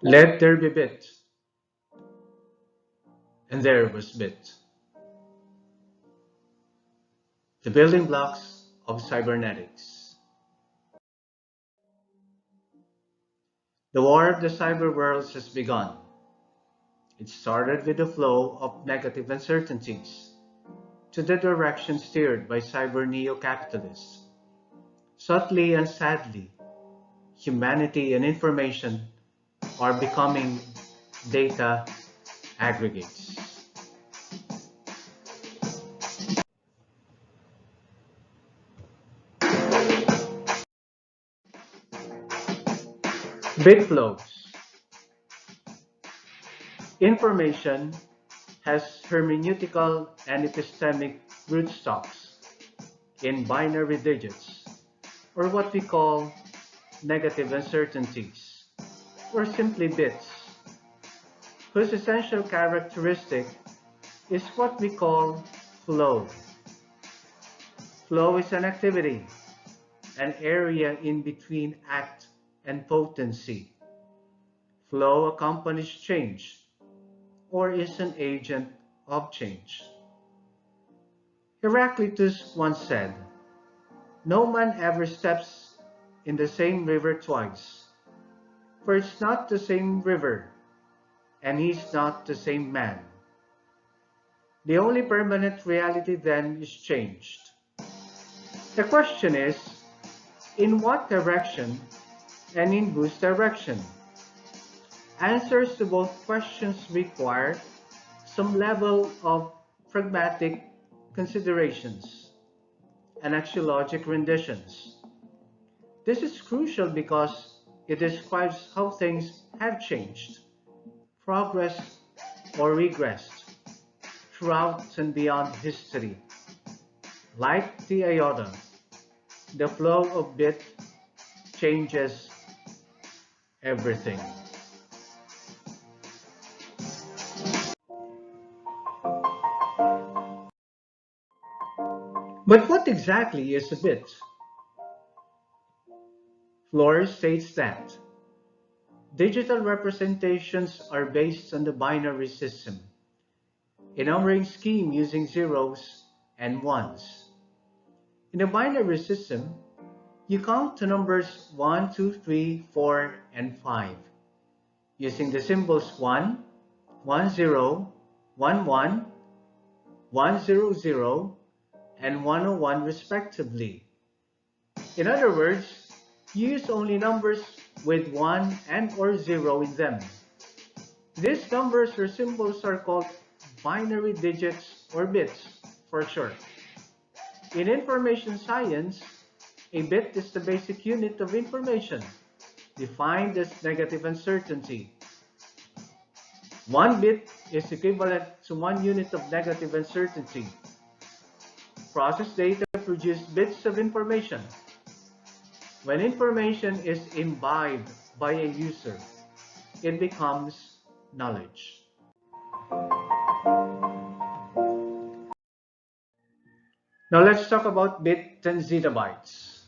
Let there be bit, and there was bit. The building blocks of cybernetics. The war of the cyber worlds has begun. It started with the flow of negative uncertainties to the direction steered by cyber neo-capitalists. Subtly and sadly, humanity and information are becoming data aggregates. Bit flows. Information has hermeneutical and epistemic rootstocks in binary digits, or what we call negative uncertainties, or simply bits, whose essential characteristic is what we call flow. Flow is an activity, an area in between act and potency. Flow accompanies change, or is an agent of change. Heraclitus once said, "No man ever steps in the same river twice, for it's not the same river, and he's not the same man." The only permanent reality then is changed. The question is, in what direction and in whose direction? Answers to both questions require some level of pragmatic considerations and axiologic renditions. This is crucial because it describes how things have changed, progressed, or regressed throughout and beyond history. Like the iota, the flow of bit changes everything. But what exactly is a bit? Flores states that digital representations are based on the binary system, a numbering scheme using zeros and ones. In a binary system, you count the numbers 1, 2, 3, 4, and 5 using the symbols 1, 1, 0, 1, 1, 1, 0, 0, and 101 respectively. In other words, you use only numbers with 1 and or 0 in them. These numbers or symbols are called binary digits or bits for short. In information science, a bit is the basic unit of information, defined as negative uncertainty. One bit is equivalent to 1 unit of negative uncertainty. Processed data produce bits of information. When information is imbibed by a user, it becomes knowledge. Now let's talk about bit and zettabytes.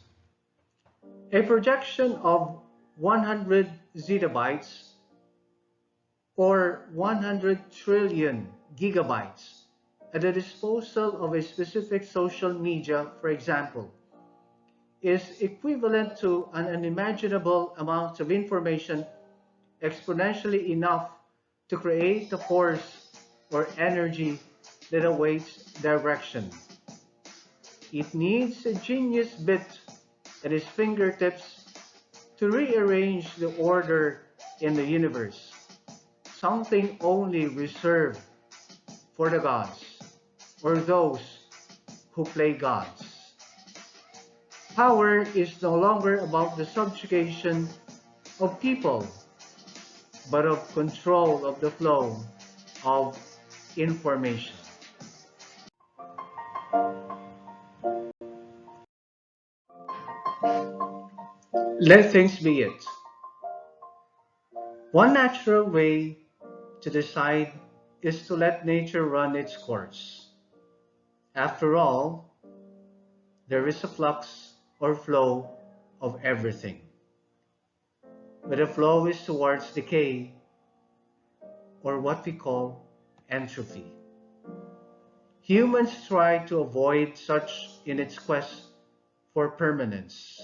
A projection of 100 zettabytes or 100 trillion gigabytes at the disposal of a specific social media, for example, is equivalent to an unimaginable amount of information exponentially enough to create a force or energy that awaits direction. It needs a genius bit at his fingertips to rearrange the order in the universe, something only reserved for the gods or those who play gods. Power is no longer about the subjugation of people, but of control of the flow of information. Let things be it. One natural way to decide is to let nature run its course. After all, there is a flux or flow of everything. but the flow is towards decay, or what we call entropy. Humans try to avoid such in its quest for permanence.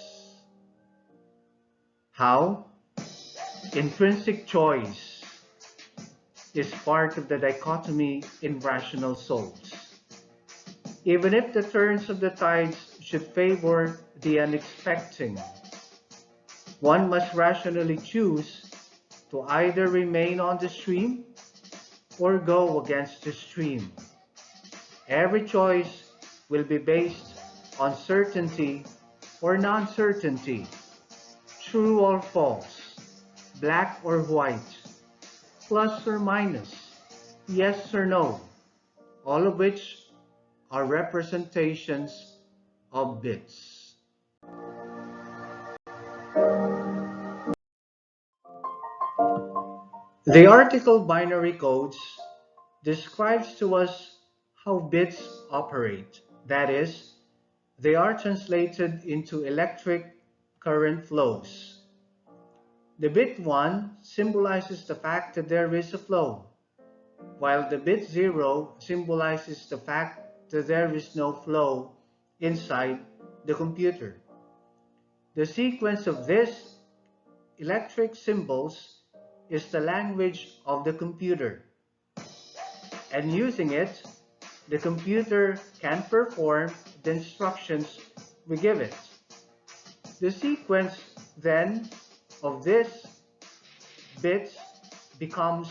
How? Intrinsic choice is part of the dichotomy in rational souls. Even if the turns of the tides should favor the unexpecting, one must rationally choose to either remain on the stream or go against the stream. Every choice will be based on certainty or non-certainty, true or false, black or white, plus or minus, yes or no, all of which are representations of bits. The article binary codes describes to us how bits operate. That is, they are translated into electric current flows. The bit 1 symbolizes the fact that there is a flow, while the bit 0 symbolizes the fact that there is no flow inside the computer. The sequence of these electric symbols is the language of the computer, and using it, the computer can perform the instructions we give it. The sequence, then, of these bits becomes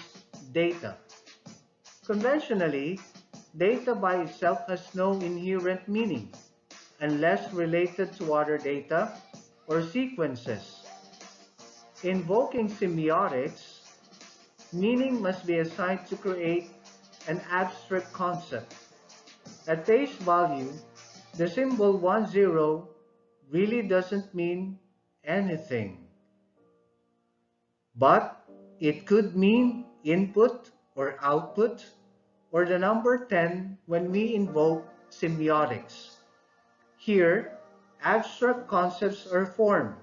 data. Conventionally, data by itself has no inherent meaning unless related to other data or sequences. Invoking semiotics, meaning must be assigned to create an abstract concept. At face value, the symbol 10 really doesn't mean anything, but it could mean input or output, or the number 10 when we invoke semiotics. Here, abstract concepts are formed.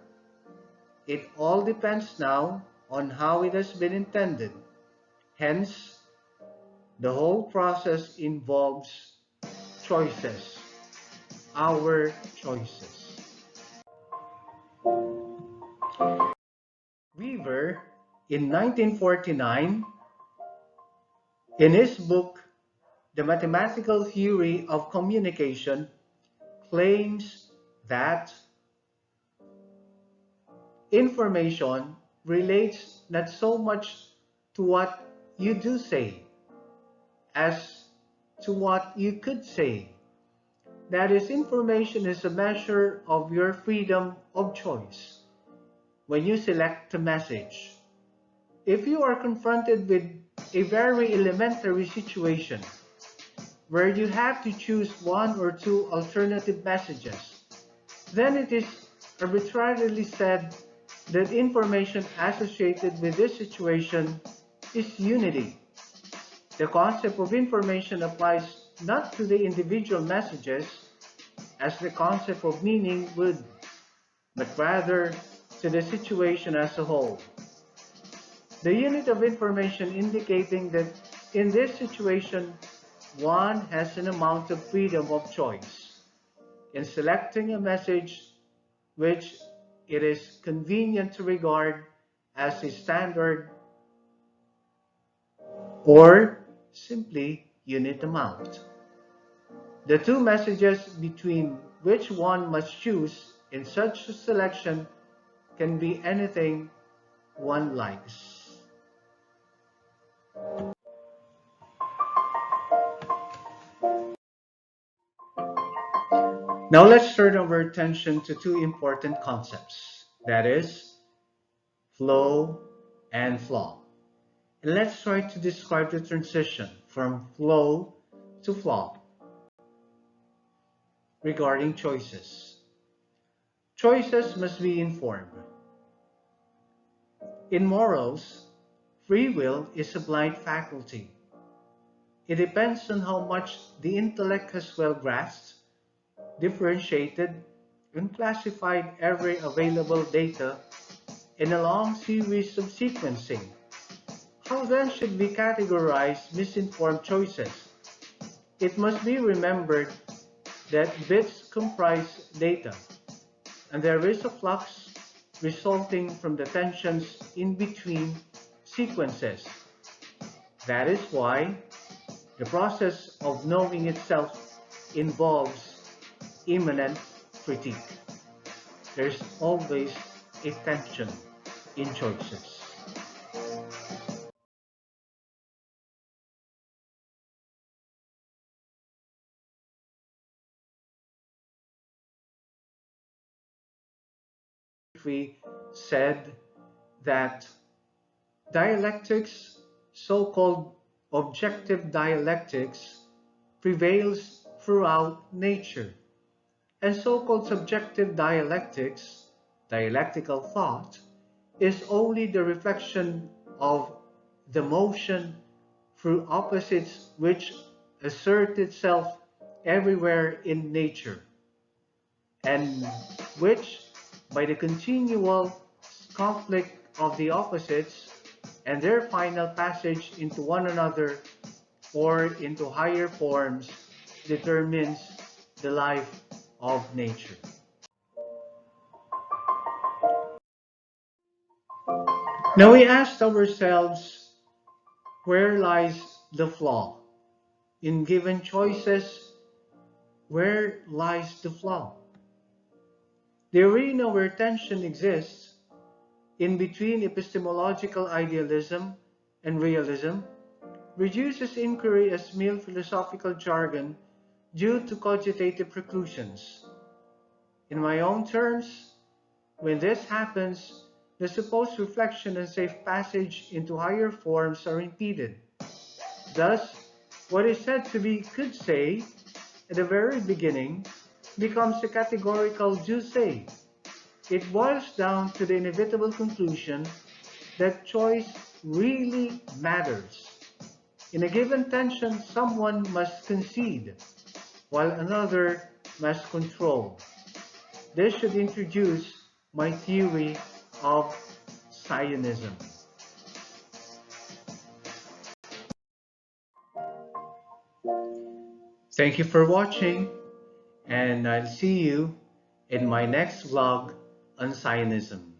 It all depends now on how it has been intended. Hence, the whole process involves choices, our choices. Weaver, in 1949, in his book, The Mathematical Theory of Communication, claims that information relates not so much to what you do say as to what you could say. That is, information is a measure of your freedom of choice. When you select a message, if you are confronted with a very elementary situation where you have to choose one or two alternative messages, then it is arbitrarily said that information associated with this situation is unity. The concept of information applies not to the individual messages as the concept of meaning would, but rather to the situation as a whole. The unit of information indicating that in this situation, one has an amount of freedom of choice in selecting a message which it is convenient to regard as a standard or simply unit amount. The two messages between which one must choose in such a selection can be anything one likes. Now let's turn our attention to two important concepts, that is, flow and flaw. And let's try to describe the transition from flow to flaw regarding choices. Choices must be informed. In morals, free will is a blind faculty. It depends on how much the intellect has well grasped, differentiated, and classified every available data in a long series of sequencing. How then should we categorize misinformed choices? It must be remembered that bits comprise data, and there is a flux resulting from the tensions in between sequences. That is why the process of knowing itself involves immanent critique. There's always a tension in choices. We said that dialectics, so-called objective dialectics, prevails throughout nature, and so-called subjective dialectics, dialectical thought, is only the reflection of the motion through opposites which assert itself everywhere in nature, and which, by the continual conflict of the opposites and their final passage into one another or into higher forms, determines the life of nature. Now we asked ourselves, where lies the flaw? In given choices, where lies the flaw? The arena where tension exists, in between epistemological idealism and realism, reduces inquiry as mere philosophical jargon due to cogitative preclusions. In my own terms, when this happens, the supposed reflection and safe passage into higher forms are impeded. Thus, what is said to be could say at the very beginning becomes a categorical do say. It boils down to the inevitable conclusion that choice really matters. In a given tension, someone must concede, while another must control. This should introduce my theory of Zionism. Thank you for watching, and I'll see you in my next vlog on Zionism.